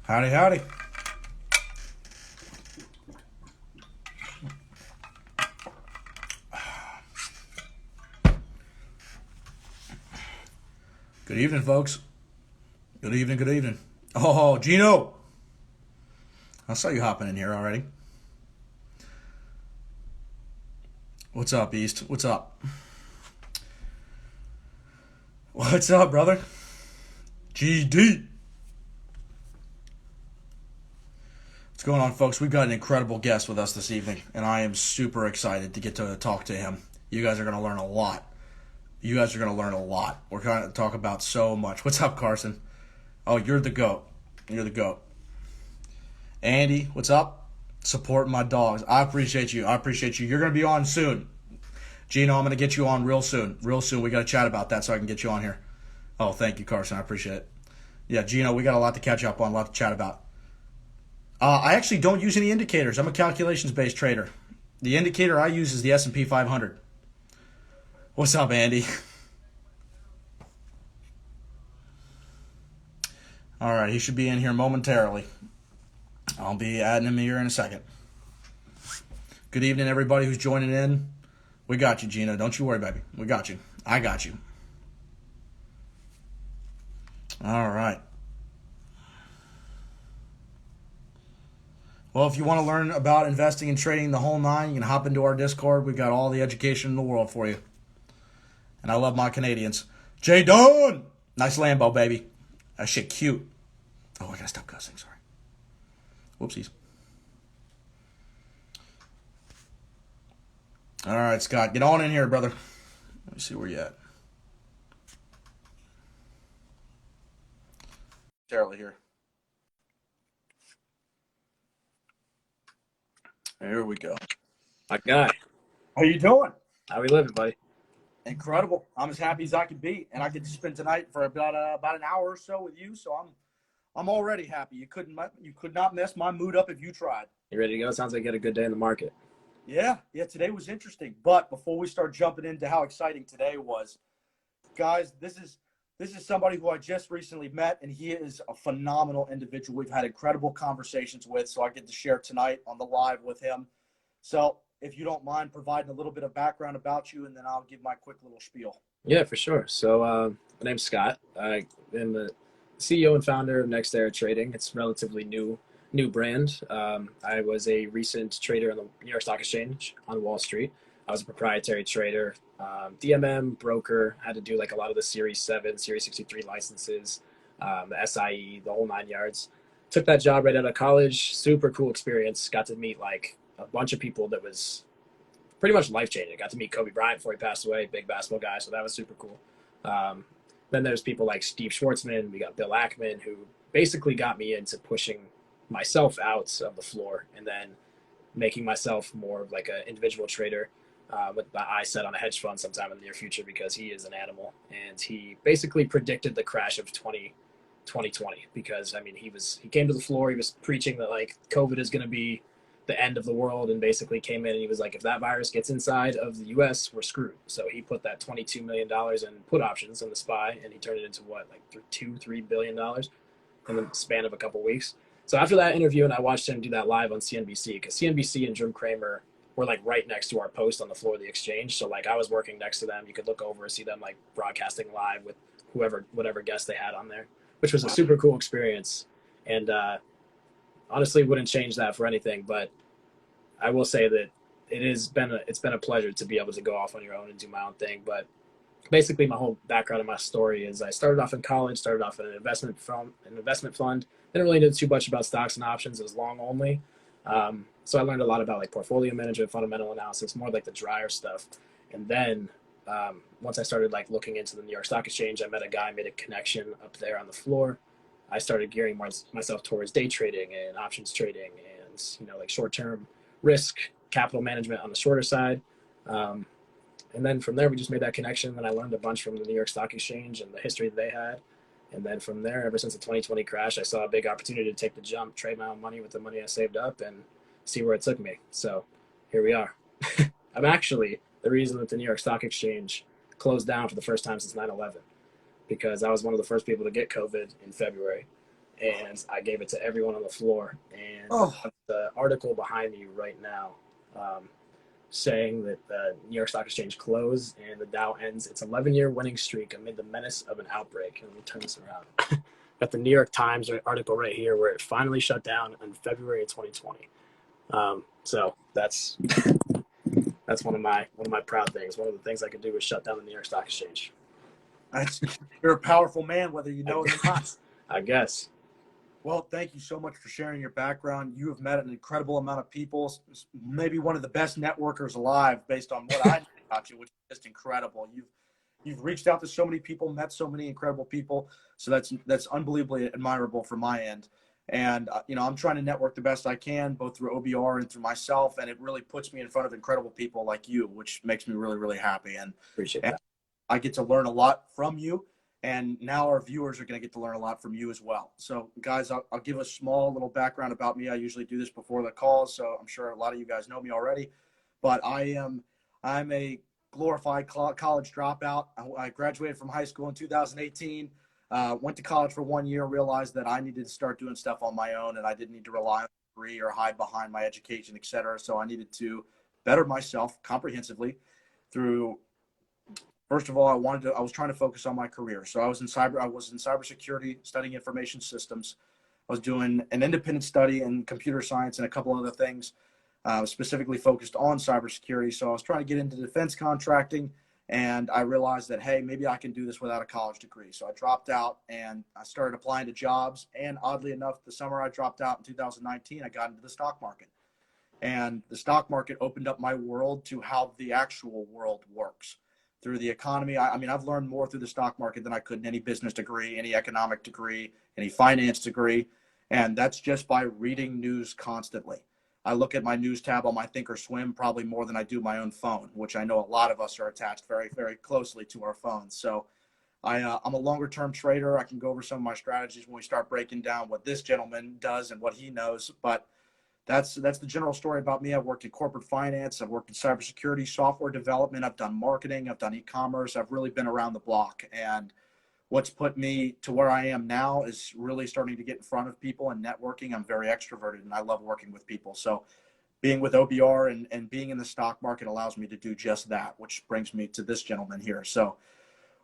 Howdy, howdy. Good evening, folks. Good evening, good evening. Oh, Gino. I saw you hopping in here already. What's up, East? What's up? What's up, brother? GD. What's going on, folks? We've got an incredible guest with us this evening, and I am super excited to get to talk to him. You guys are going to learn a lot. You guys are going to learn a lot. We're going to talk about so much. What's up, Carson? Oh, you're the GOAT. You're the GOAT. Andy, what's up? Supporting my dogs. I appreciate you. I appreciate you. You're going to be on soon. Gino, I'm going to get you on real soon. Real soon. We got to chat about that so I can get you on here. Oh, thank you, Carson. I appreciate it. Yeah, Gino, we got a lot to catch up on, a lot to chat about. I actually don't use any indicators. I'm a calculations-based trader. The indicator I use is the S&P 500. What's up, Andy? All right, he should be in here momentarily. I'll be adding him here in a second. Good evening, everybody who's joining in. We got you, Gina. Don't you worry, baby. We got you. I got you. All right. Well, if you want to learn about investing and trading the whole nine, you can hop into our Discord. We've got all the education in the world for you. And I love my Canadians. Jay Dunn! Nice Lambo, baby. That shit cute. Oh, I gotta stop cussing. Sorry. Whoopsies. All right, Scott. Get on in here, brother. Let me see where you at. Terribly here. Here we go. My guy. How you doing? How we living, buddy? Incredible. I'm as happy as I can be, and I get to spend tonight for about an hour or so with you. So I'm already happy. You could not mess my mood up if you tried. You ready to go? Sounds like you had a good day in the market. Yeah. Today was interesting. But before we start jumping into how exciting today was, guys, this is somebody who I just recently met, and he is a phenomenal individual. We've had incredible conversations with, so I get to share tonight on the live with him. So if you don't mind providing a little bit of background about you, and then I'll give my quick little spiel. Yeah, for sure. So my name's Scott. I am the CEO and founder of Next Era Trading. It's a relatively new brand. I was a recent trader on the New York Stock Exchange on Wall Street. I was a proprietary trader, DMM, broker, had to do like a lot of the Series 7, Series 63 licenses, the SIE, the whole 9 yards. Took that job right out of college. Super cool experience. Got to meet like a bunch of people that was pretty much life-changing. Got to meet Kobe Bryant before he passed away, big basketball guy, so that was super cool. Then there's people like Steve Schwartzman. We got Bill Ackman, who basically got me into pushing myself out of the floor and then making myself more of like an individual trader with my eyes set on a hedge fund sometime in the near future, because he is an animal. And he basically predicted the crash of 2020 because, I mean, he came to the floor. He was preaching that like COVID is going to be the end of the world, and basically came in and he was like, if that virus gets inside of the US, we're screwed. So he put that $22 million in put options in the SPY, and he turned it into what, like $2-3 billion in the span of a couple of weeks. So after that interview, and I watched him do that live on CNBC, because CNBC and Jim Cramer were like right next to our post on the floor of the exchange. So like I was working next to them. You could look over and see them like broadcasting live with whatever guest they had on there, which was a super cool experience. And honestly, wouldn't change that for anything. But I will say that it's been a pleasure to be able to go off on your own and do my own thing. But basically, my whole background and my story is I started off in college, started off in an investment fund. Didn't really know too much about stocks and options. It was long only. So I learned a lot about like portfolio management, fundamental analysis, more like the drier stuff. And then once I started like looking into the New York Stock Exchange, I met a guy, made a connection up there on the floor. I started gearing myself towards day trading and options trading, and like short-term risk, capital management on the shorter side. And then from there, we just made that connection. And I learned a bunch from the New York Stock Exchange and the history that they had. And then from there, ever since the 2020 crash, I saw a big opportunity to take the jump, trade my own money with the money I saved up, and see where it took me. So here we are. I'm actually the reason that the New York Stock Exchange closed down for the first time since 9/11, because I was one of the first people to get COVID in February. and I gave it to everyone on the floor. And I Oh, have the article behind me right now, um, saying that the New York Stock Exchange closed and the Dow ends its 11-year winning streak amid the menace of an outbreak. And let me turn this around. Got the New York Times article right here where it finally shut down in February of 2020. So that's one of my proud things. One of the things I could do was shut down the New York Stock Exchange. that's, you're a powerful man, whether you I know it or not. guess. I guess. Well, thank you so much for sharing your background. You have met an incredible amount of people, maybe one of the best networkers alive based on what I know about you, which is just incredible. You've reached out to so many people, met so many incredible people. So that's unbelievably admirable from my end. And I'm trying to network the best I can, both through OBR and through myself, and it really puts me in front of incredible people like you, which makes me really, really happy. Appreciate And that. I get to learn a lot from you. And now our viewers are going to get to learn a lot from you as well. So, guys, I'll give a small little background about me. I usually do this before the calls, so I'm sure a lot of you guys know me already. But I'm a glorified college dropout. I graduated from high school in 2018. Went to college for 1 year, realized that I needed to start doing stuff on my own, and I didn't need to rely on a degree or hide behind my education, et cetera. So I needed to better myself comprehensively through. First of all, I was trying to focus on my career. So I was in cybersecurity, studying information systems. I was doing an independent study in computer science and a couple other things, specifically focused on cybersecurity. So I was trying to get into defense contracting, and I realized that, hey, maybe I can do this without a college degree. So I dropped out and I started applying to jobs. And oddly enough, the summer I dropped out in 2019, I got into the stock market. And the stock market opened up my world to how the actual world works through the economy. I mean, I've learned more through the stock market than I could in any business degree, any economic degree, any finance degree. And that's just by reading news constantly. I look at my news tab on my Thinkorswim probably more than I do my own phone, which I know a lot of us are attached very, very closely to our phones. So I'm a longer term trader. I can go over some of my strategies when we start breaking down what this gentleman does and what he knows. But that's the general story about me. I've worked in corporate finance. I've worked in cybersecurity, software development. I've done marketing. I've done e-commerce. I've really been around the block. And what's put me to where I am now is really starting to get in front of people and networking. I'm very extroverted and I love working with people. So being with OBR and being in the stock market allows me to do just that, which brings me to this gentleman here. So,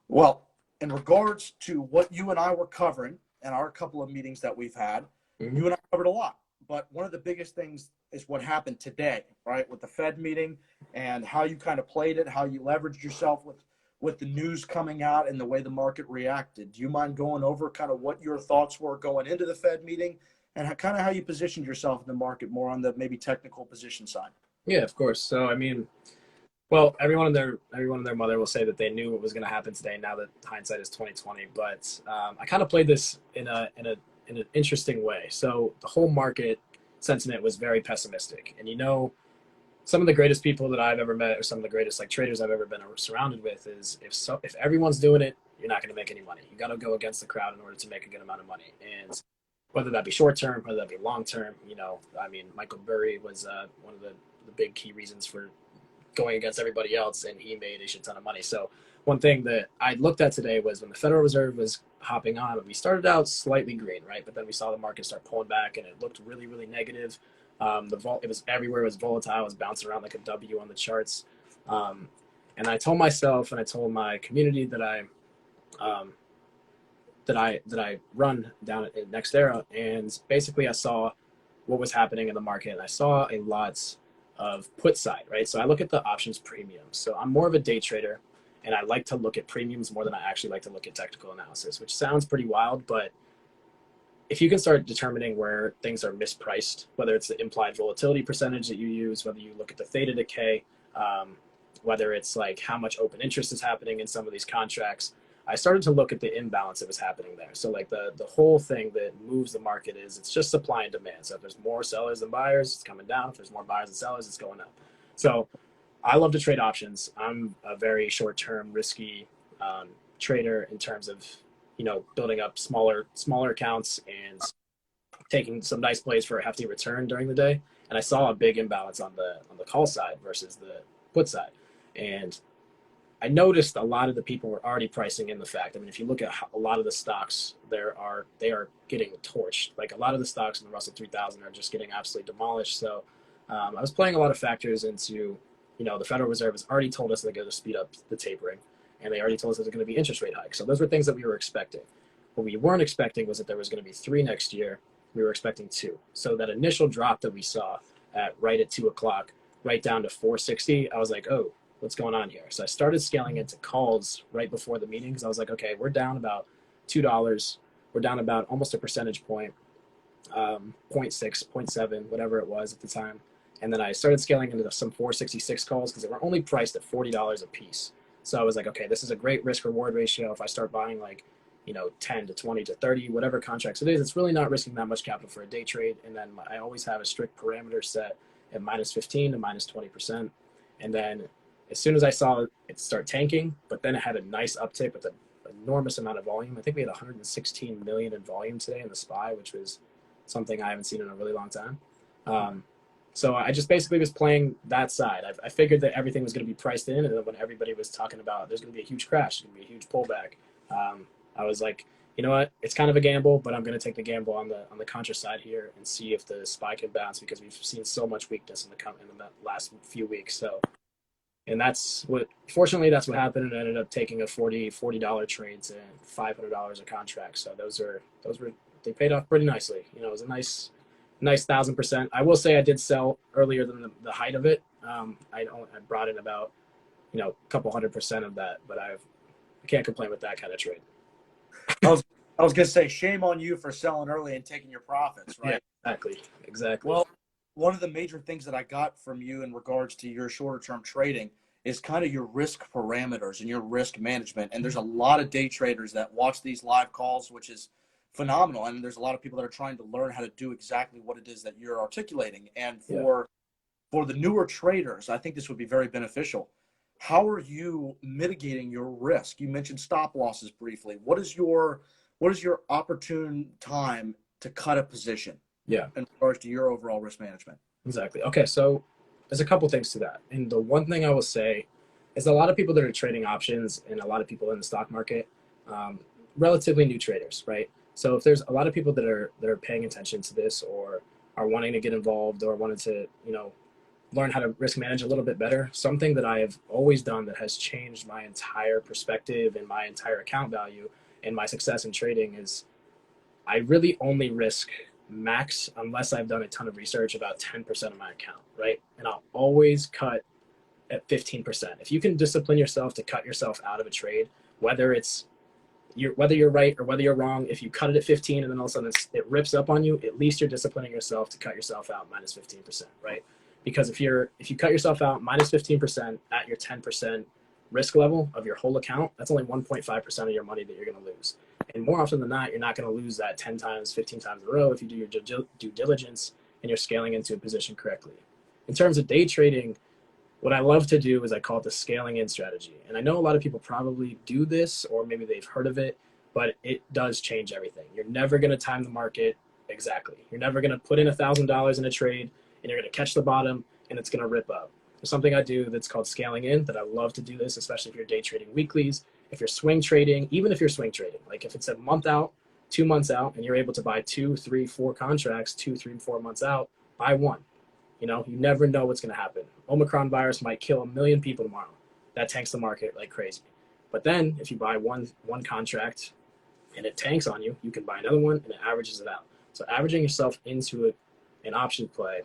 well, in regards to what you and I were covering and our couple of meetings that we've had, Mm-hmm. you and I covered a lot. But one of the biggest things is what happened today, right, with the Fed meeting and how you kind of played it, how you leveraged yourself with the news coming out and the way the market reacted. Do you mind going over kind of what your thoughts were going into the Fed meeting and kind of how you positioned yourself in the market more on the maybe technical position side? Yeah, of course. So I mean, well, everyone and their mother will say that they knew what was going to happen today. Now that hindsight is 2020, but I kind of played this in an interesting way. So the whole market sentiment was very pessimistic, and some of the greatest people that I've ever met, or some of the greatest like traders I've ever been surrounded with, is if everyone's doing it, you're not going to make any money. You got to go against the crowd in order to make a good amount of money, and whether that be short term, whether that be long term, I mean, Michael Burry was one of the big key reasons for going against everybody else, and he made a shit ton of money. So one thing that I looked at today was when the Federal Reserve was hopping on, we started out slightly green, right? But then we saw the market start pulling back, and it looked really, really negative. It was everywhere. It was volatile. It was bouncing around like a W on the charts. And I told myself, and I told my community um, that I run down at Next Era, and basically I saw what was happening in the market, and I saw a lot of put side, right? So I look at the options premiums. So I'm more of a day trader, and I like to look at premiums more than I actually like to look at technical analysis, which sounds pretty wild, but if you can start determining where things are mispriced, whether it's the implied volatility percentage that you use, whether you look at the theta decay, whether it's like how much open interest is happening in some of these contracts, I started to look at the imbalance that was happening there. So like the whole thing that moves the market is it's just supply and demand. So if there's more sellers than buyers, it's coming down. If there's more buyers than sellers, it's going up. So I love to trade options. I'm a very short-term, risky trader in terms of building up smaller accounts and taking some nice plays for a hefty return during the day. And I saw a big imbalance on the call side versus the put side, and I noticed a lot of the people were already pricing in the fact. I mean, if you look at a lot of the stocks, they are getting torched. Like a lot of the stocks in the Russell 3000 are just getting absolutely demolished. So I was playing a lot of factors into, the Federal Reserve has already told us they're going to speed up the tapering, and they already told us there's going to be interest rate hikes. So those were things that we were expecting. What we weren't expecting was that there was going to be three next year. We were expecting two. So that initial drop that we saw right at 2 o'clock, right down to 460, I was like, oh, what's going on here? So I started scaling into calls right before the meeting because I was like, okay, we're down about $2. We're down about almost a percentage point, zero point 0.6, zero point 0.7, whatever it was at the time. And then I started scaling into some 466 calls because they were only priced at $40 a piece. So I was like, okay, this is a great risk reward ratio. If I start buying 10 to 20 to 30, whatever contracts it is, it's really not risking that much capital for a day trade. And then I always have a strict parameter set at minus 15 to minus 20%. And then as soon as I saw it start tanking, but then it had a nice uptick with an enormous amount of volume. I think we had 116 million in volume today in the SPY, which was something I haven't seen in a really long time. So I just basically was playing that side. I figured that everything was going to be priced in, and then when everybody was talking about there's going to be a huge crash, there's going to be a huge pullback, I was like, you know what? It's kind of a gamble, but I'm going to take the gamble on the contra side here and see if the SPY can bounce because we've seen so much weakness in the last few weeks. So, and fortunately, that's what happened. And I ended up taking a $40 trades and $500 a contract. So they paid off pretty nicely. It was a nice 1,000%. I will say I did sell earlier than the height of it. I brought in about, a couple 100% of that, but I can't complain with that kind of trade. I was gonna say, shame on you for selling early and taking your profits, right? Yeah, exactly. Well, one of the major things that I got from you in regards to your shorter term trading is kind of your risk parameters and your risk management. And there's a lot of day traders that watch these live calls, which is phenomenal. And there's a lot of people that are trying to learn how to do exactly what it is that you're articulating. And for the newer traders, I think this would be very beneficial. How are you mitigating your risk? You mentioned stop losses briefly. What is your opportune time to cut a position? Yeah. In regards to your overall risk management. Exactly. Okay, so there's a couple things to that. And the one thing I will say is a lot of people that are trading options and a lot of people in the stock market, relatively new traders, right? So if there's a lot of people that are paying attention to this or are wanting to get involved or wanted to, learn how to risk manage a little bit better, something that I have always done that has changed my entire perspective and my entire account value and my success in trading is I really only risk max, unless I've done a ton of research, about 10% of my account, right? And I'll always cut at 15%. If you can discipline yourself to cut yourself out of a trade, whether you're right or whether you're wrong, if you cut it at 15 and then all of a sudden it rips up on you, at least you're disciplining yourself to cut yourself out minus 15%, right? Because if you cut yourself out minus 15% at your 10% risk level of your whole account, that's only 1.5% of your money that you're going to lose. And more often than not, you're not going to lose that 10 times, 15 times in a row if you do your due diligence and you're scaling into a position correctly. In terms of day trading, what I love to do is I call it the scaling in strategy. And I know a lot of people probably do this or maybe they've heard of it, but it does change everything. You're never going to time the market exactly. You're never going to put in $1,000 in a trade and you're going to catch the bottom and it's going to rip up. There's something I do that's called scaling in that I love to do this, especially if you're day trading weeklies, if you're swing trading, even if you're swing trading, like if it's a month out, 2 months out, and you're able to buy 2, 3, 4 contracts, 2, 3, 4 months out, buy one. You never know what's going to happen. Omicron virus might kill 1 million people tomorrow. That tanks the market like crazy. But then if you buy one contract and it tanks on you, you can buy another one and it averages it out. So averaging yourself into an option play.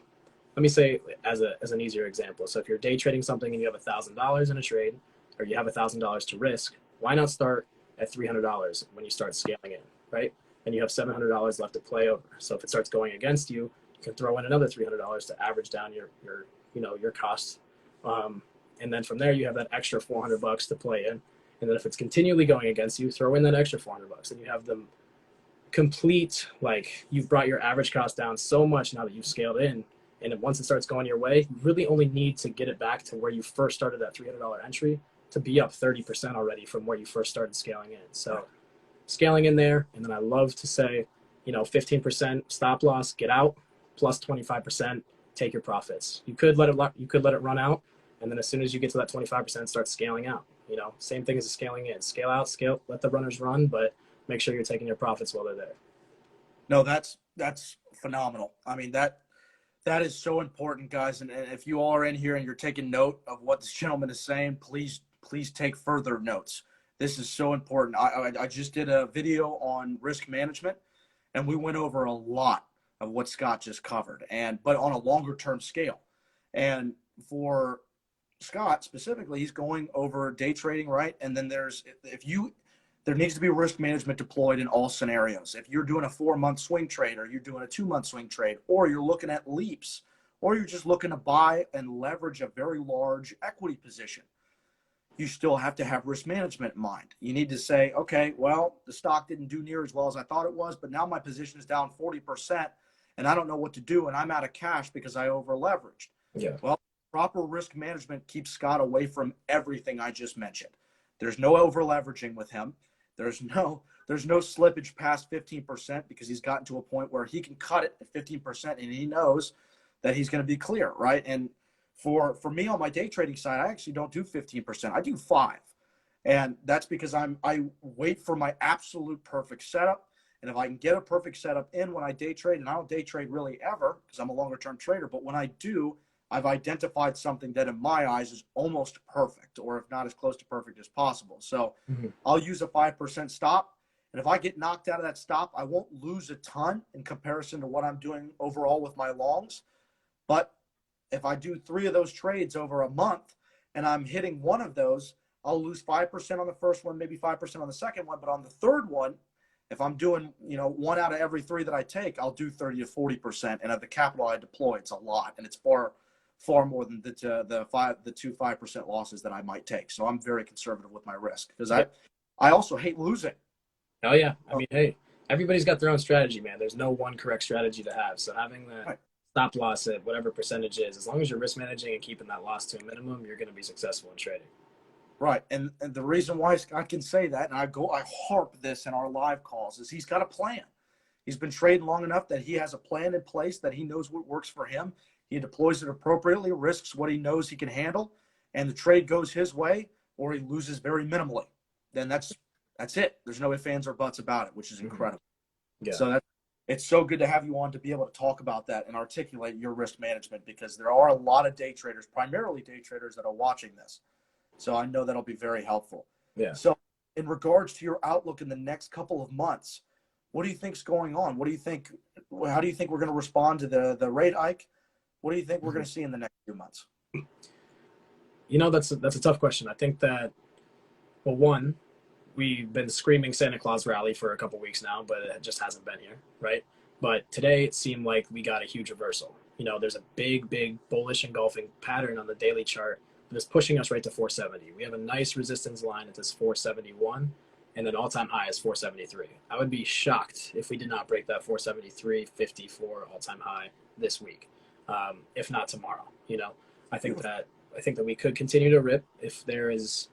Let me say as an easier example. So if you're day trading something and you have $1,000 in a trade, or you have $1,000 to risk, why not start at $300 when you start scaling in, right? And you have $700 left to play over. So if it starts going against you, you can throw in another $300 to average down your costs. And then from there you have that extra $400 to play in. And then if it's continually going against you, throw in that extra $400, and you have them complete, like you've brought your average cost down so much now that you've scaled in. And once it starts going your way, you really only need to get it back to where you first started that $300 entry to be up 30% already from where you first started scaling in. So scaling in there, and then I love to say, 15% stop loss, get out, plus 25%, take your profits. You could let it run out, And then as soon as you get to that 25%, start scaling out. Same thing as a scaling in. Scale out, scale, let the runners run, but make sure you're taking your profits while they're there. No, that's phenomenal. I mean, that is so important, guys. And if you all are in here and you're taking note of what this gentleman is saying, please take further notes. This is so important. I just did a video on risk management, and we went over a lot of what Scott just covered, but on a longer term scale. And for Scott specifically, he's going over day trading, right? And then there needs to be risk management deployed in all scenarios. If you're doing a 4-month swing trade, or you're doing a 2-month swing trade, or you're looking at leaps, or you're just looking to buy and leverage a very large equity position, you still have to have risk management in mind. You need to say, okay, well, the stock didn't do near as well as I thought it was, but now my position is down 40% and I don't know what to do, and I'm out of cash because I over leveraged. Yeah. Well, proper risk management keeps Scott away from everything I just mentioned. There's no over leveraging with him. There's no slippage past 15% because he's gotten to a point where he can cut it at 15% and he knows that he's going to be clear, right? And for me on my day trading side, I actually don't do 15%. I do 5%. And that's because I wait for my absolute perfect setup. And if I can get a perfect setup in when I day trade, and I don't day trade really ever because I'm a longer term trader, but when I do, I've identified something that in my eyes is almost perfect, or if not as close to perfect as possible. So I'll use a 5% stop. And if I get knocked out of that stop, I won't lose a ton in comparison to what I'm doing overall with my longs. But if I do 3 of those trades over a month and I'm hitting one of those, I'll lose 5% on the first one, maybe 5% on the second one. But on the third one, if I'm doing, 1 out of every 3 that I take, I'll do 30 to 40%. And of the capital I deploy, it's a lot. And it's far more than the 5% losses that I might take. So I'm very conservative with my risk because I also hate losing. Oh yeah. I mean, hey, everybody's got their own strategy, man. There's no one correct strategy to have. So having that stop loss at whatever percentage is, as long as you're risk managing and keeping that loss to a minimum, you're going to be successful in trading. Right. And the reason why I can say that, and I harp this in our live calls, is he's got a plan. He's been trading long enough that he has a plan in place, that he knows what works for him. He deploys it appropriately, risks what he knows he can handle, and the trade goes his way, or he loses very minimally. Then that's it. There's no ifs, ands, or buts about it, which is incredible. Yeah. So it's so good to have you on to be able to talk about that and articulate your risk management, because there are a lot of day traders, primarily day traders, that are watching this. So I know that'll be very helpful. Yeah. So in regards to your outlook in the next couple of months, what do you think's going on? What do you think? How do you think we're going to respond to the rate hike? What do you think we're going to see in the next few months? That's a tough question. I think that, well, one, we've been screaming Santa Claus rally for a couple weeks now, but it just hasn't been here, right? But today it seemed like we got a huge reversal. There's a big bullish engulfing pattern on the daily chart that is pushing us right to 470. We have a nice resistance line at this 471, and then all-time high is 473. I would be shocked if we did not break that 473.54 all-time high this week, if not tomorrow. I think that we could continue to rip if there is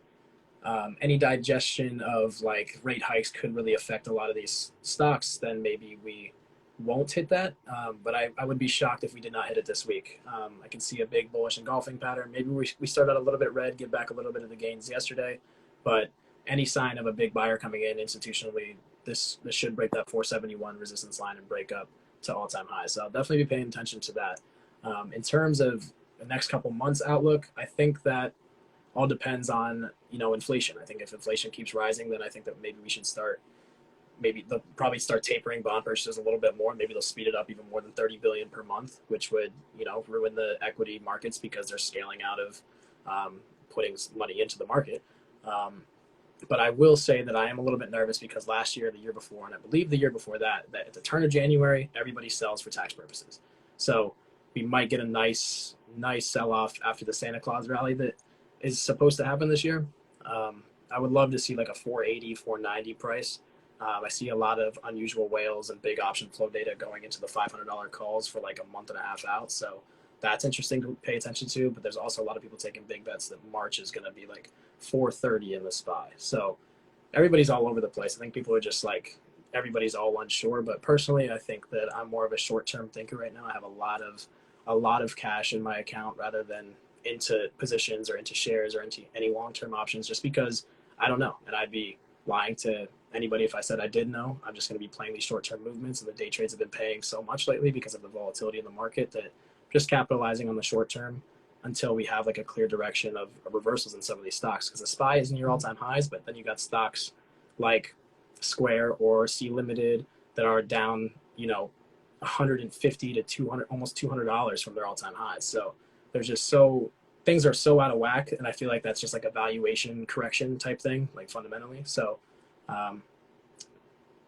any digestion of like rate hikes could really affect a lot of these stocks. Then maybe we won't hit that. But I would be shocked if we did not hit it this week. I can see a big bullish engulfing pattern. Maybe we start out a little bit red, give back a little bit of the gains yesterday, but any sign of a big buyer coming in institutionally, this should break that 471 resistance line and break up to all-time highs. So I'll definitely be paying attention to that. In terms of the next couple months outlook, I think that all depends on, inflation. I think if inflation keeps rising, then I think that maybe we should they'll probably start tapering bond purchases a little bit more. Maybe they'll speed it up even more than 30 billion per month, which would, ruin the equity markets because they're scaling out of putting money into the market. But I will say that I am a little bit nervous because last year, the year before, and I believe the year before that at the turn of January, everybody sells for tax purposes. So we might get a nice sell-off after the Santa Claus rally that is supposed to happen this year. I would love to see like a 480, 490 price. I see a lot of unusual whales and big option flow data going into the $500 calls for like a month and a half out. So that's interesting to pay attention to. But there's also a lot of people taking big bets that March is going to be like 430 in the SPY. So everybody's all over the place. I think people are just like, everybody's all unsure. But personally, I think that I'm more of a short-term thinker right now. I have a lot of cash in my account rather than into positions or into shares or into any long-term options, just because I don't know. And I'd be lying to anybody if I said I did know. I'm just going to be playing these short-term movements, and the day trades have been paying so much lately because of the volatility in the market that just capitalizing on the short term until we have like a clear direction of reversals in some of these stocks. Because the SPY is near all-time highs, but then you got stocks like Square or C Limited that are down, 150 to 200, almost $200 from their all-time highs. So there's just things are so out of whack, and I feel like that's just like a valuation correction type thing, like fundamentally. So um,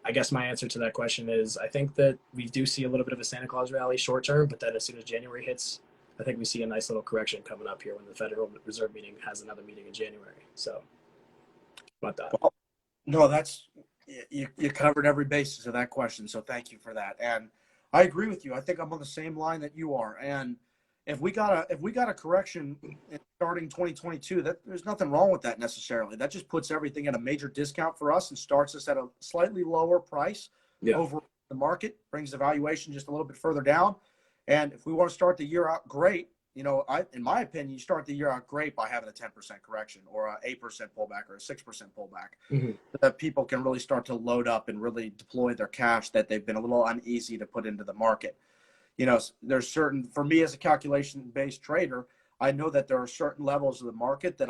I guess my answer to that question is I think that we do see a little bit of a Santa Claus rally short term, but then as soon as January hits, I think we see a nice little correction coming up here when the Federal Reserve meeting has another meeting in January. So about that. Well, no, that's you covered every basis of that question, so thank you for that. And I agree with you. I think I'm on the same line that you are. And if we got a correction starting 2022, that there's nothing wrong with that necessarily. That just puts everything at a major discount for us and starts us at a slightly lower price over the market, brings the valuation just a little bit further down. And if we want to start the year out great, in my opinion, you start the year out great by having a 10% correction or a 8% pullback or a 6% pullback. Mm-hmm. So that people can really start to load up and really deploy their cash that they've been a little uneasy to put into the market. There's certain, for me as a calculation-based trader, I know that there are certain levels of the market that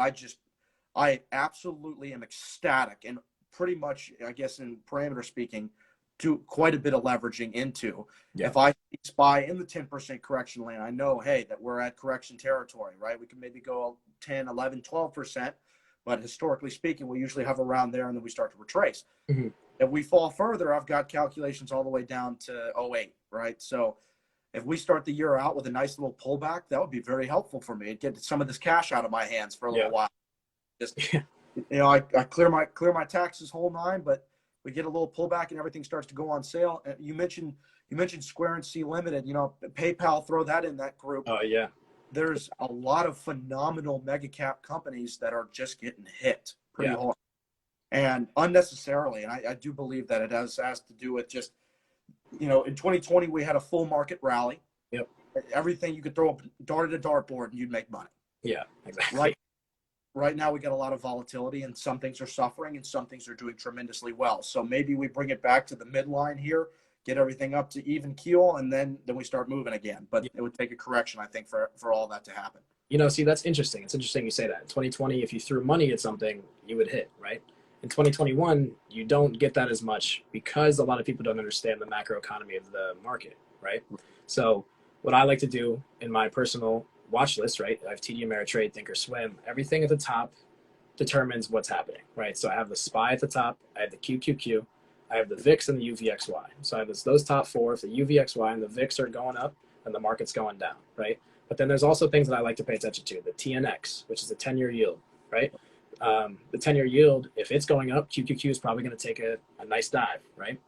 I absolutely am ecstatic and pretty much, I guess in parameter speaking, do quite a bit of leveraging into. Yeah. If I SPY in the 10% correction lane, I know, hey, that we're at correction territory, right? We can maybe go 10, 11, 12%, but historically speaking, we usually have around there and then we start to retrace. Mm-hmm. If we fall further, I've got calculations all the way down to 08, right? So if we start the year out with a nice little pullback, that would be very helpful for me. It'd get some of this cash out of my hands for a little while. Just, I clear my taxes whole nine, but we get a little pullback and everything starts to go on sale. And you mentioned Square and C Limited, PayPal, throw that in that group. Oh yeah. There's a lot of phenomenal mega cap companies that are just getting hit pretty hard and unnecessarily. And I do believe that it has to do with just, in 2020, we had a full market rally. Yep. Everything you could throw a dart at a dartboard and you'd make money. Yeah, exactly. Right now we got a lot of volatility and some things are suffering and some things are doing tremendously well. So maybe we bring it back to the midline here, get everything up to even keel, and then we start moving again. But it would take a correction, I think, for all that to happen. See, that's interesting. It's interesting you say that. In 2020, if you threw money at something, you would hit, right? In 2021, you don't get that as much because a lot of people don't understand the macro economy of the market, right? So what I like to do in my personal watch list, right? I have TD Ameritrade, Thinkorswim. Everything at the top determines what's happening, right? So I have the SPY at the top. I have the QQQ. I have the VIX and the UVXY. So I have those top four. If the UVXY and the VIX are going up, then the market's going down, right? But then there's also things that I like to pay attention to. The TNX, which is the 10-year yield, right? The 10-year yield, if it's going up, QQQ is probably going to take a nice dive, right?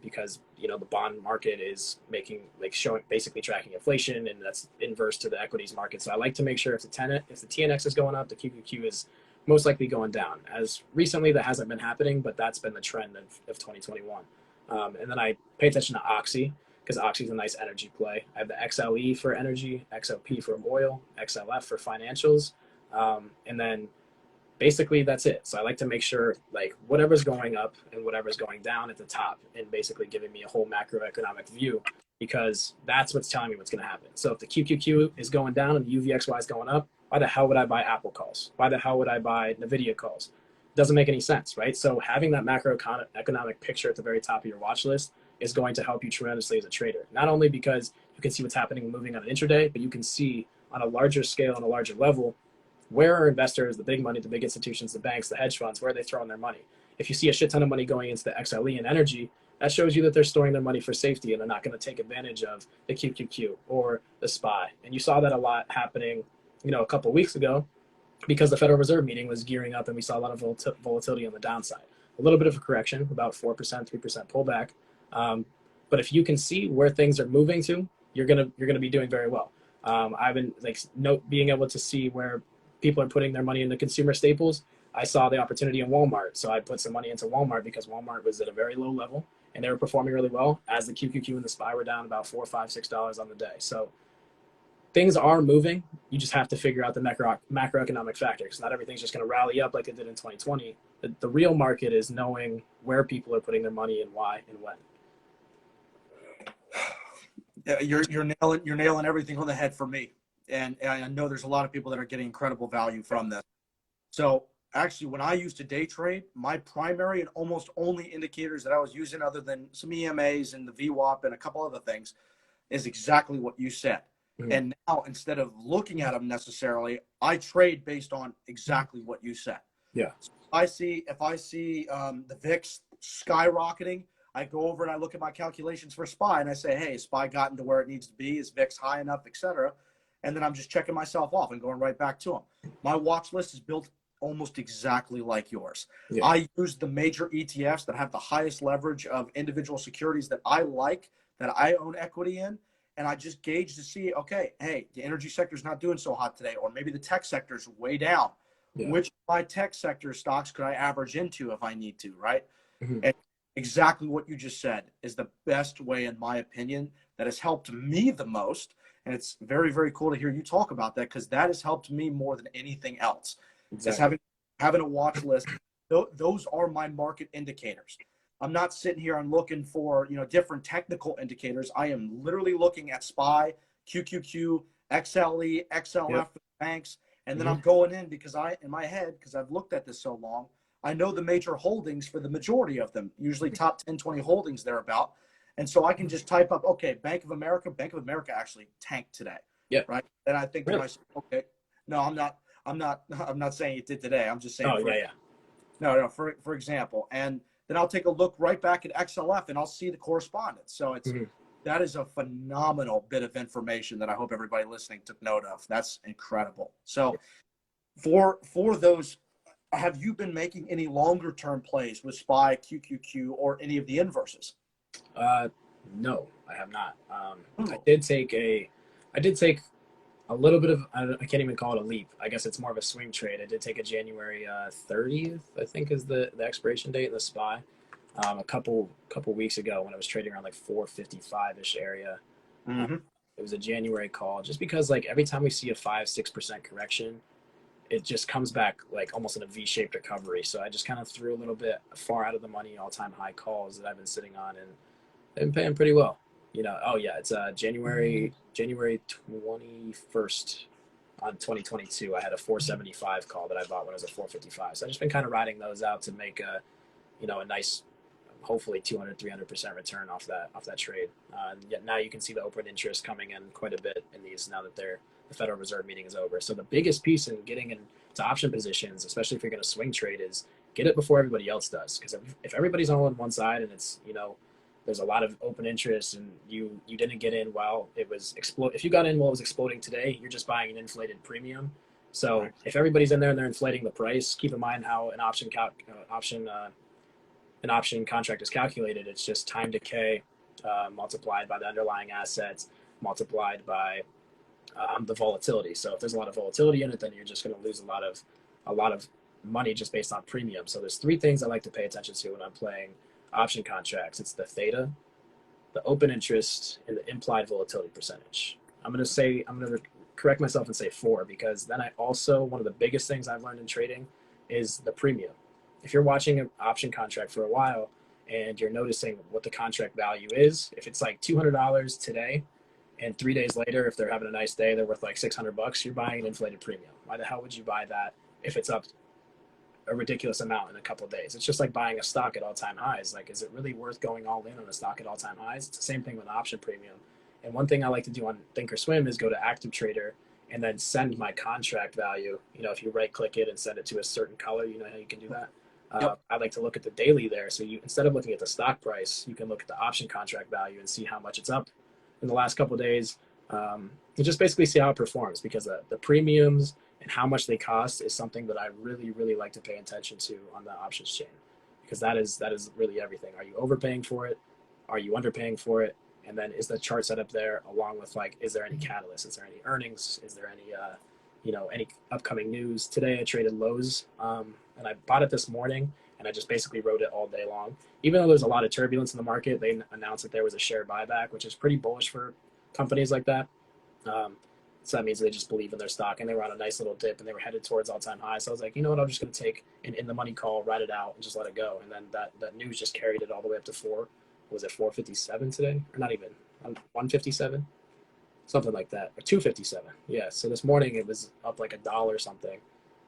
Because the bond market is basically tracking inflation, and that's inverse to the equities market. So I like to make sure if the TNX is going up, the QQQ is most likely going down. As recently, that hasn't been happening, but that's been the trend of 2021. And then I pay attention to Oxy because Oxy is a nice energy play. I have the XLE for energy, XLP for oil, XLF for financials, and then basically that's it. So I like to make sure whatever's going up and whatever's going down at the top and basically giving me a whole macroeconomic view, because that's what's telling me what's going to happen. So if the QQQ is going down and the UVXY is going up, why the hell would I buy Apple calls? Why the hell would I buy NVIDIA calls? Doesn't make any sense, right? So having that macroeconomic picture at the very top of your watch list is going to help you tremendously as a trader. Not only because you can see what's happening moving on an intraday, but you can see on a larger scale, on a larger level, where are investors, the big money, the big institutions, the banks, the hedge funds, where are they throwing their money? If you see a shit ton of money going into the XLE and energy, that shows you that they're storing their money for safety and they're not going to take advantage of the QQQ or the SPY. And you saw that a lot happening, a couple of weeks ago because the Federal Reserve meeting was gearing up and we saw a lot of volatility on the downside. A little bit of a correction, about 4%, 3% pullback. But if you can see where things are moving to, you're gonna be doing very well. I've been being able to see where people are putting their money into consumer staples. I saw the opportunity in Walmart, so I put some money into Walmart because Walmart was at a very low level and they were performing really well as the QQQ and the SPY were down about $4, $5, $6 on the day. So things are moving. You just have to figure out the macroeconomic factors. Not everything's just going to rally up like it did in 2020. The real market is knowing where people are putting their money and why and when. Yeah, you're nailing everything on the head for me, and I know there's a lot of people that are getting incredible value from this. So actually, when I used to day trade, my primary and almost only indicators that I was using, other than some EMAs and the VWAP and a couple other things, is exactly what you said. Mm-hmm. And now, instead of looking at them necessarily, I trade based on exactly what you said. Yeah. So if I see the VIX skyrocketing, I go over and I look at my calculations for SPY and I say, hey, is SPY gotten to where it needs to be? Is VIX high enough, et cetera? And then I'm just checking myself off and going right back to them. My watch list is built almost exactly like yours. Yeah. I use the major ETFs that have the highest leverage of individual securities that I like, that I own equity in. And I just gauge to see, okay, hey, the energy sector is not doing so hot today, or maybe the tech sector is way down. Yeah. Which of my tech sector stocks could I average into if I need to, right? Mm-hmm. And exactly what you just said is the best way, in my opinion, that has helped me the most. And it's very, very cool to hear you talk about that, because that has helped me more than anything else. Exactly. Is having a watch list. Those are my market indicators. I'm not sitting here and looking for, different technical indicators. I am literally looking at SPY, QQQ, XLE, XLF, Yep. banks, and then I'm going in because in my head, because I've looked at this so long, I know the major holdings for the majority of them, usually top 10, 20 holdings thereabout. And so I can just type up, okay, Bank of America actually tanked today. Yep. Right. And I think to myself, okay, no, I'm not saying it did today. I'm just saying, no, for example. And then I'll take a look right back at XLF and I'll see the correspondence. So that is a phenomenal bit of information that I hope everybody listening took note of. That's incredible. So for those, have you been making any longer term plays with SPY, QQQ, or any of the inverses? No, I have not. I did take a little bit of, I can't even call it a leap. I guess it's more of a swing trade. I did take a January 30th, I think is the expiration date in the SPY. A couple weeks ago when I was trading around like 455-ish area. It was a January call, just because like every time we see a 5-6% correction, it just comes back like almost in a V-shaped recovery. So I just kind of threw a little bit far out of the money all-time high calls that I've been sitting on, and they've been paying pretty well. It's January 21st on 2022. I had a 475 call that I bought when I was at 455. So I've just been kind of riding those out to make a nice, hopefully 200-300% return off that trade. And yet now you can see the open interest coming in quite a bit in these now that the Federal Reserve meeting is over. So the biggest piece in getting into option positions, especially if you're going to swing trade, is get it before everybody else does. Because if everybody's all on one side and it's there's a lot of open interest and you didn't get in while it was if you got in while it was exploding today, you're just buying an inflated premium. So if everybody's in there and they're inflating the price, keep in mind how an option contract is calculated. It's just time decay multiplied by the underlying assets multiplied by the volatility. So if there's a lot of volatility in it, then you're just going to lose a lot of money just based on premium. So there's three things I like to pay attention to when I'm playing option contracts. It's the theta, the open interest, and the implied volatility percentage. I'm going to correct myself and say 4, because then one of the biggest things I've learned in trading is the premium. If you're watching an option contract for a while and you're noticing what the contract value is, if it's like $200 today and 3 days later, if they're having a nice day, they're worth like $600, you're buying an inflated premium. Why the hell would you buy that if it's up a ridiculous amount in a couple of days? It's just like buying a stock at all-time highs. Like, is it really worth going all in on a stock at all-time highs? It's the same thing with option premium. And one thing I like to do on Thinkorswim is go to Active Trader and then send my contract value. If you right-click it and send it to a certain color, you know how you can do that. I like to look at the daily there. So instead of looking at the stock price, you can look at the option contract value and see how much it's up in the last couple of days. And just basically see how it performs, because the premiums and how much they cost is something that I really, really like to pay attention to on the options chain, because that is really everything. Are you overpaying for it? Are you underpaying for it? And then is the chart set up there along with, like, is there any catalyst? Is there any earnings? Is there any, any upcoming news? Today I traded Lowe's, and I bought it this morning, and I just basically rode it all day long. Even though there's a lot of turbulence in the market, they announced that there was a share buyback, which is pretty bullish for companies like that. So that means they just believe in their stock, and they were on a nice little dip, and they were headed towards all-time high. So I was like, you know what, I'm just going to take an in-the-money call, ride it out, and just let it go. And then that news just carried it all the way up to four. Was it 457 today, or not even 157, something like that, or 257? Yeah. So this morning it was up like $1 or something,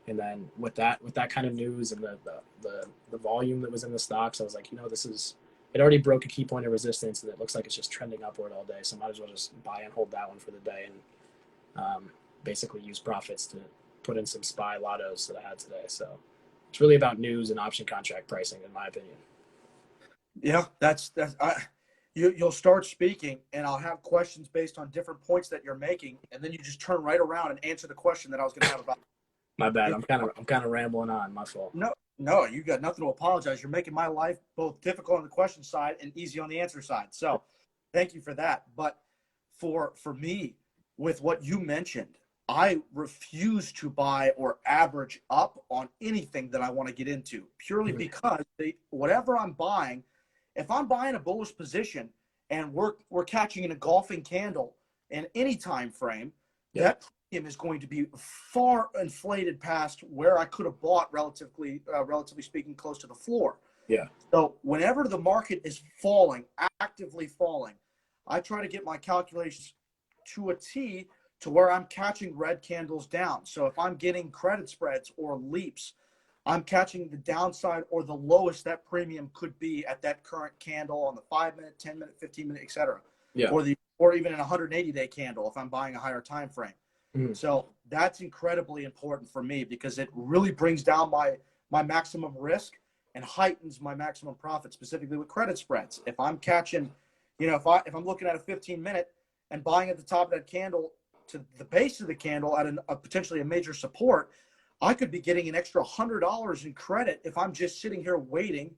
and then with that kind of news and the volume that was in the stocks, I was like, you know, this is it already broke a key point of resistance, and it looks like it's just trending upward all day. So might as well just buy and hold that one for the day, and basically use profits to put in some SPY lottos that I had today. So it's really about news and option contract pricing, in my opinion. Yeah, you'll start speaking, and I'll have questions based on different points that you're making, and then you just turn right around and answer the question that I was going to have about. My bad. I'm kind of rambling on. My fault. No, you got nothing to apologize. You're making my life both difficult on the question side and easy on the answer side. So, thank you for that. But for me, with what you mentioned, I refuse to buy or average up on anything that I want to get into, purely because whatever I'm buying, if I'm buying a bullish position and we're catching in a golfing candle in any time frame, that premium is going to be far inflated past where I could have bought relatively speaking close to the floor. Yeah. So whenever the market is falling, actively falling, I try to get my calculations to a T to where I'm catching red candles down. So if I'm getting credit spreads or leaps, I'm catching the downside or the lowest that premium could be at that current candle on the 5-minute, 10-minute, 15-minute, etc. Yeah. Or even an 180-day candle if I'm buying a higher time frame. So that's incredibly important for me because it really brings down my maximum risk and heightens my maximum profit, specifically with credit spreads. If I'm catching, if I'm looking at a 15-minute and buying at the top of that candle to the base of the candle at a potentially a major support, I could be getting an extra $100 in credit if I'm just sitting here waiting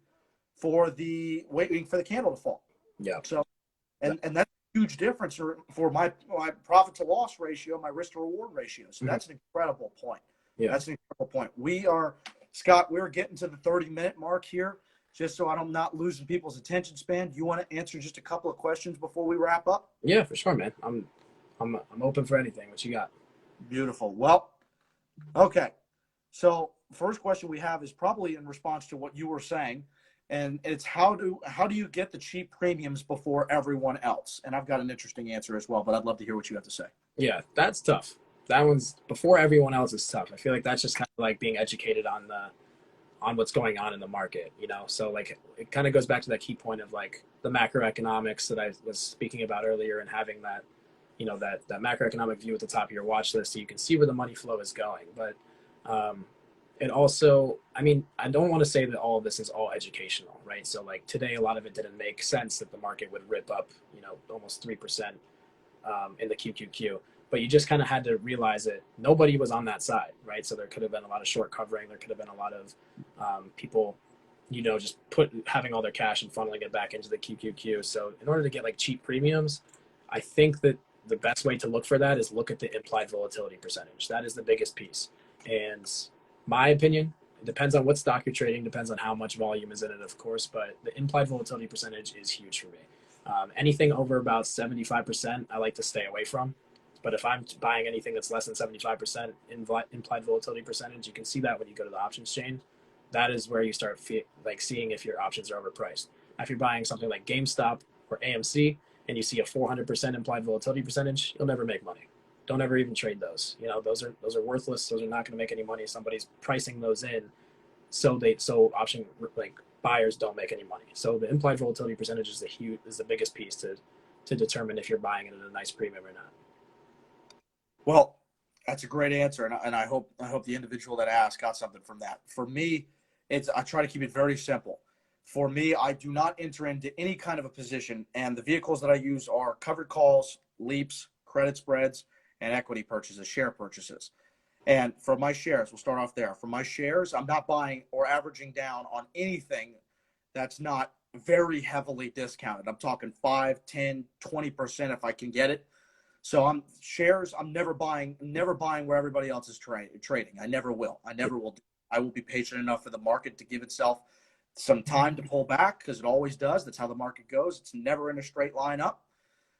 for the candle to fall. Yeah. So, and that's a huge difference for my profit to loss ratio, my risk to reward ratio. So that's an incredible point. Yeah. That's an incredible point. Scott, we're getting to the 30-minute mark here. Just so I'm not losing people's attention span, do you want to answer just a couple of questions before we wrap up? Yeah, for sure, man. I'm open for anything. What you got? Beautiful. Well, okay. So first question we have is probably in response to what you were saying, and it's how do you get the cheap premiums before everyone else? And I've got an interesting answer as well, but I'd love to hear what you have to say. Yeah, that's tough. That one's before everyone else is tough. I feel like that's just kind of like being educated on what's going on in the market, So like it kind of goes back to that key point of like the macroeconomics that I was speaking about earlier and having that, that macroeconomic view at the top of your watch list so you can see where the money flow is going. But it also, I don't want to say that all of this is all educational, right? So like today, a lot of it didn't make sense that the market would rip up, almost 3% in the QQQ. But you just kind of had to realize that nobody was on that side, right? So there could have been a lot of short covering. There could have been a lot of people, just having all their cash and funneling it back into the QQQ. So in order to get like cheap premiums, I think that the best way to look for that is look at the implied volatility percentage. That is the biggest piece. And my opinion, it depends on what stock you're trading, depends on how much volume is in it, of course, but the implied volatility percentage is huge for me. Anything over about 75%, I like to stay away from. But if I'm buying anything that's less than 75% implied volatility percentage, you can see that when you go to the options chain. That is where you start seeing if your options are overpriced. If you're buying something like GameStop or AMC and you see a 400% implied volatility percentage, you'll never make money. Don't ever even trade those. Those are worthless. Those are not going to make any money. Somebody's pricing those in so option buyers don't make any money. So the implied volatility percentage is the biggest piece to determine if you're buying it at a nice premium or not. Well, that's a great answer, and I hope the individual that asked got something from that. For me, I try to keep it very simple. For me, I do not enter into any kind of a position, and the vehicles that I use are covered calls, leaps, credit spreads, and equity purchases, share purchases. And for my shares, we'll start off there. For my shares, I'm not buying or averaging down on anything that's not very heavily discounted. I'm talking 5, 10, 20% if I can get it. So I'm never buying where everybody else is trading. I never will. I will be patient enough for the market to give itself some time to pull back because it always does. That's how the market goes. It's never in a straight line up.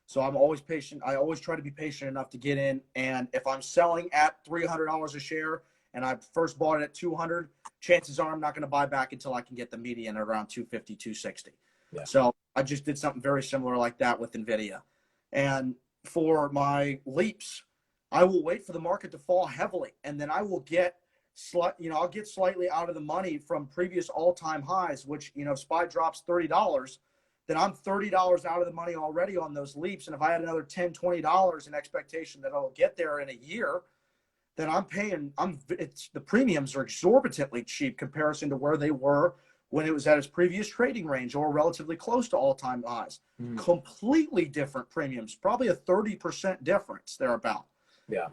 So I'm always patient. I always try to be patient enough to get in. And if I'm selling at $300 a share and I first bought it at 200, chances are I'm not going to buy back until I can get the median at around 250, 260. Yeah. So I just did something very similar like that with NVIDIA. And for my leaps, I will wait for the market to fall heavily, and then I will get I'll get slightly out of the money from previous all-time highs, which, if SPY drops $30, then I'm $30 out of the money already on those leaps. And if I had another $10, $20 in expectation that I'll get there in a year, then the premiums are exorbitantly cheap comparison to where they were when it was at its previous trading range or relatively close to all-time highs. Completely different premiums, probably a 30% difference thereabout. Yeah.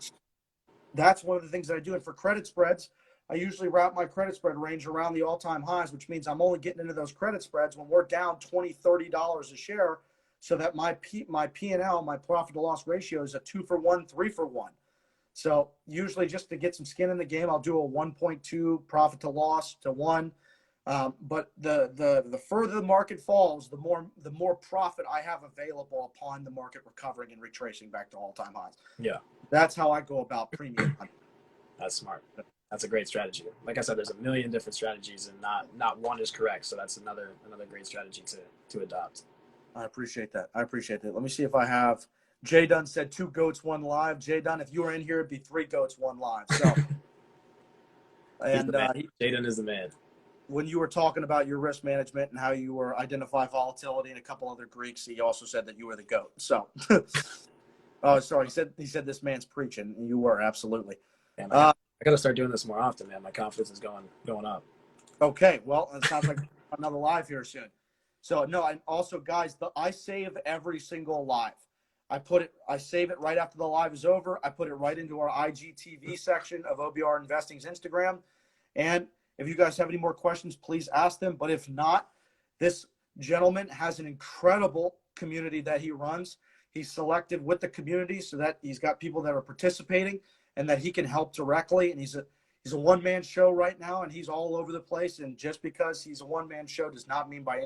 That's one of the things that I do. And for credit spreads, I usually wrap my credit spread range around the all-time highs, which means I'm only getting into those credit spreads when we're down $20, $30 a share, so that my P&L, my profit to loss ratio, is a 2-for-1, 3-for-1. So usually, just to get some skin in the game, I'll do a 1.2 profit to loss to 1. But the further the market falls, the more profit I have available upon the market recovering and retracing back to all-time highs. Yeah. That's how I go about premium hunting. That's smart. That's a great strategy. Like I said, there's a million different strategies, and not one is correct. So that's another great strategy to adopt. I appreciate that. Let me see if I have. Jay Dunn said 2 goats, 1 live. Jay Dunn, if you were in here, it'd be 3 goats, 1 live. So, and Jay Dunn is the man. When you were talking about your risk management and how you were identify volatility and a couple other Greeks, he also said that you were the goat. So, oh, sorry. He said this man's preaching. You were, absolutely. Man, I got to start doing this more often, man. My confidence is going up. Okay, well, it sounds like another live here soon. So no, and also, guys, I save every single live. I save it right after the live is over. I put it right into our IGTV section of OBR Investing's Instagram. And if you guys have any more questions, please ask them. But if not, this gentleman has an incredible community that he runs. He's selected with the community so that he's got people that are participating and that he can help directly. And he's a one-man show right now, and he's all over the place. And just because he's a one-man show does not mean by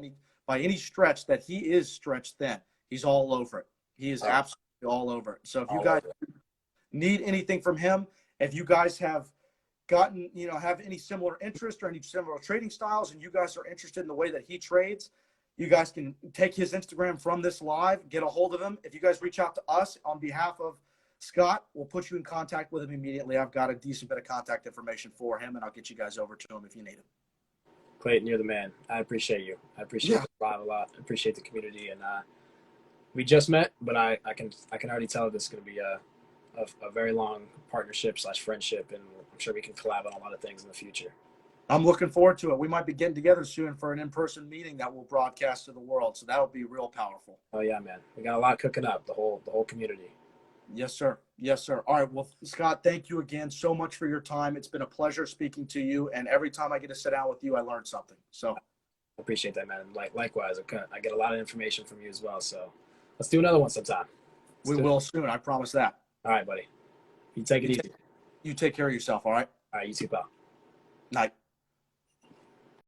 any stretch that he is stretched thin. He's all over it. He is absolutely all over it. So if you guys need anything from him, if you guys have gotten, have any similar interest or any similar trading styles, and you guys are interested in the way that he trades, you guys can take his Instagram from this live, get a hold of him. If you guys reach out to us on behalf of Scott, we'll put you in contact with him immediately. I've got a decent bit of contact information for him, and I'll get you guys over to him if you need him. Clayton, you're the man. I appreciate you. I appreciate the live a lot. I appreciate the community, and we just met, but I can already tell this is going to be a very long partnership / friendship, and I'm sure we can collab on a lot of things in the future. I'm looking forward to it. We might be getting together soon for an in-person meeting that we'll broadcast to the world, so that'll be real powerful. Oh yeah, man. We got a lot cooking up. The whole community. Yes, sir. Yes, sir. All right. Well, Scott, thank you again so much for your time. It's been a pleasure speaking to you, and every time I get to sit down with you, I learn something. So I appreciate that, man. Likewise, I get a lot of information from you as well. So let's do another one sometime. We will soon. I promise that. All right, buddy. You take it easy. You take care of yourself. All right. All right. You too, pal. Night.